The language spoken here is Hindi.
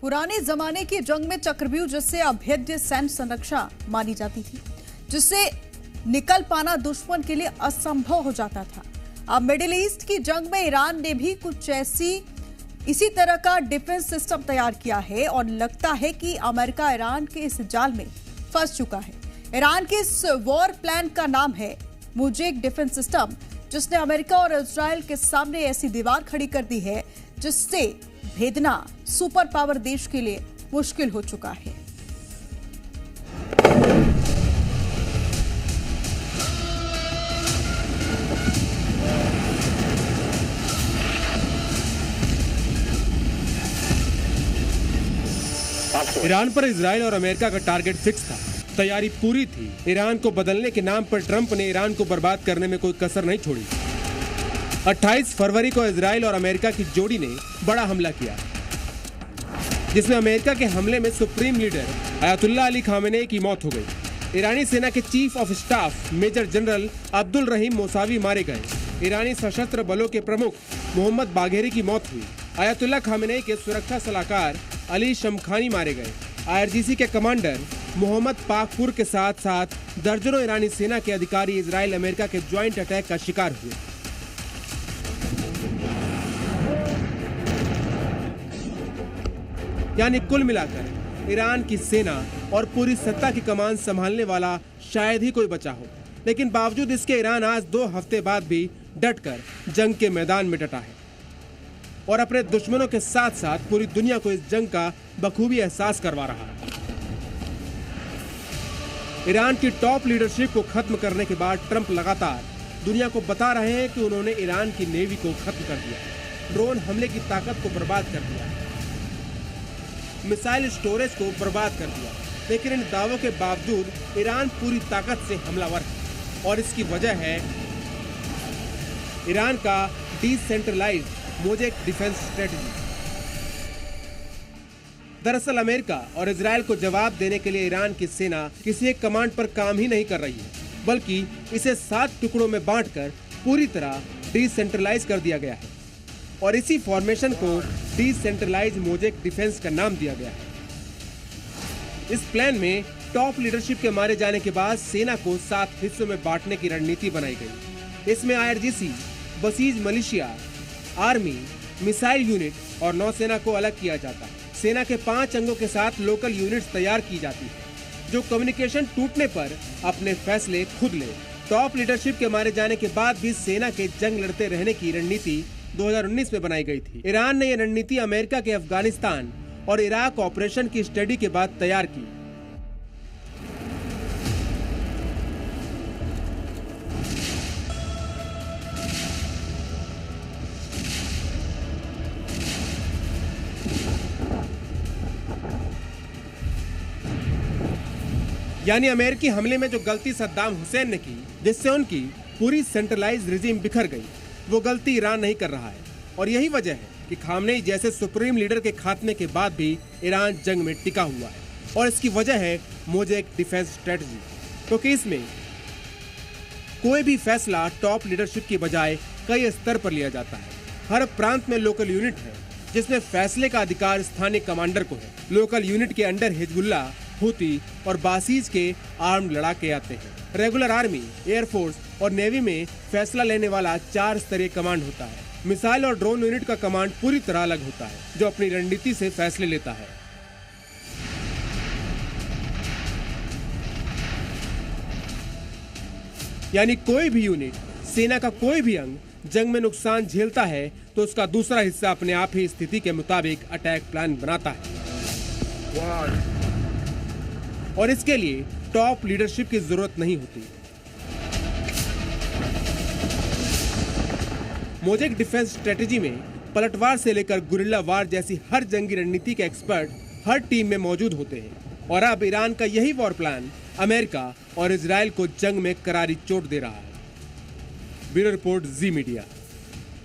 पुराने जमाने की जंग में चक्रव्यूह जैसे अभेद्य सैन्य संरक्षा मानी जाती थी, जिससे निकल पाना दुश्मन के लिए असंभव हो जाता था। अब मिडिल ईस्ट की जंग में ईरान ने भी कुछ इसी तरह का डिफेंस सिस्टम तैयार किया है और लगता है कि अमेरिका ईरान के इस जाल में फंस चुका है। ईरान के इस वॉर प्लान का नाम है मोजेक डिफेंस सिस्टम, जिसने अमेरिका और इजराइल के सामने ऐसी दीवार खड़ी कर दी है जिससे भेदना सुपर पावर देश के लिए मुश्किल हो चुका है। ईरान पर इजराइल और अमेरिका का टारगेट फिक्स था, तैयारी पूरी थी। ईरान को बदलने के नाम पर ट्रंप ने ईरान को बर्बाद करने में कोई कसर नहीं छोड़ी। 28 फरवरी को इजराइल और अमेरिका की जोड़ी ने बड़ा हमला किया, जिसमें अमेरिका के हमले में supreme leader Ayatollah Ali Khamenei की मौत हो गई। ईरानी सेना के chief of staff major general Abdul Rahim Mousavi मारे गए। ईरानी सशस्त्र बलों के प्रमुख मोहम्मद बाघेरी की मौत हुई। अयातुल्लाह खामेनेई के सुरक्षा सलाहकार अली शमखानी मारे गए। IRGC के कमांडर मोहम्मद पाकपुर के साथ साथ दर्जनों ईरानी सेना के अधिकारी इजराइल अमेरिका के ज्वाइंट अटैक का शिकार हुए। यानी कुल मिलाकर ईरान की सेना और पूरी सत्ता की कमान संभालने वाला शायद ही कोई बचा हो, लेकिन बावजूद इसके ईरान आज 2 हफ्ते बाद भी डटकर जंग के मैदान में डटा है और अपने दुश्मनों के साथ साथ पूरी दुनिया को इस जंग का बखूबी एहसास करवा रहा है। ईरान की टॉप लीडरशिप को खत्म करने के बाद ट्रंप लगातार दुनिया को बता रहे हैं कि उन्होंने ईरान की नेवी को खत्म कर दिया, ड्रोन हमले की ताकत को बर्बाद कर दिया, मिसाइल स्टोरेज को बर्बाद कर दिया। लेकिन इन दावों के बावजूद ईरान पूरी ताकत से हमलावर है और इसकी वजह है ईरान का डिसेंट्रलाइज्ड मोजेक डिफेंस स्ट्रेटजी। दरअसल अमेरिका और इजराइल को जवाब देने के लिए ईरान की सेना किसी एक कमांड पर काम ही नहीं कर रही है, बल्कि इसे 7 टुकड़ों में बांटकर पूरी तरह डिसेंट्रलाइज कर दिया गया है और इसी फॉर्मेशन को डिसेंट्रलाइज मोजेक डिफेंस का नाम दिया गया है। इस प्लान में टॉप लीडरशिप के मारे जाने के बाद सेना को 7 हिस्सों में बांटने की रणनीति बनाई गई। इसमें IRGC, buses Malaysia, army, missile unit और नौसेना को अलग किया जाता है। सेना के 5 अंगों के साथ लोकल यूनिट्स तैयार की जाती है जो कम्युनिकेशन टूटने पर अपने फैसले खुद ले। टॉप लीडरशिप के मारे जाने के बाद भी सेना के जंग लड़ते रहने की रणनीति 2019 में बनाई गई थी। ईरान ने यह रणनीति अमेरिका के अफगानिस्तान और इराक ऑपरेशन की स्टडी के बाद तैयार की। यानी अमेरिकी हमले में जो गलती सद्दाम हुसैन ने की, जिससे उनकी पूरी सेंट्रलाइज रिजीम बिखर गई, वो गलती ईरान नहीं कर रहा है। और यही वजह है कि खामनेई जैसे सुप्रीम लीडर के खात्मे के बाद भी ईरान जंग में टिका हुआ है और इसकी वजह है मोजेक डिफेंस स्ट्रेटजी, क्योंकि इसमें कोई भी फैसला टॉप लीडरशिप की बजाय कई स्तर पर लिया जाता है। हर प्रांत में लोकल यूनिट है जिसमें फैसले का अधिकार स्थानीय कमांडर को है। लोकल यूनिट के अंडर हिजबुल्ला, हुती और बासीज के आर्म्ड लड़ाके आते हैं। रेगुलर आर्मी, एयरफोर्स और नेवी में फैसला लेने वाला 4 स्तरीय कमांड होता है। मिसाइल और ड्रोन यूनिट का कमांड पूरी तरह अलग होता है, जो अपनी रणनीति से फैसले लेता है। यानी कोई भी यूनिट, सेना का कोई भी अंग जंग में नुकसान झेलता है तो उसका दूसरा हिस्सा अपने आप ही स्थिति के मुताबिक अटैक प्लान बनाता है और इसके लिए टॉप लीडरशिप की जरूरत नहीं होती। मोजेक डिफेंस स्ट्रेटजी में पलटवार से लेकर गुरिल्ला वार जैसी हर जंगी रणनीति के एक्सपर्ट हर टीम में मौजूद होते हैं और अब ईरान का यही वॉर प्लान अमेरिका और इजराइल को जंग में करारी चोट दे रहा है। ब्यूरो रिपोर्ट, जी मीडिया।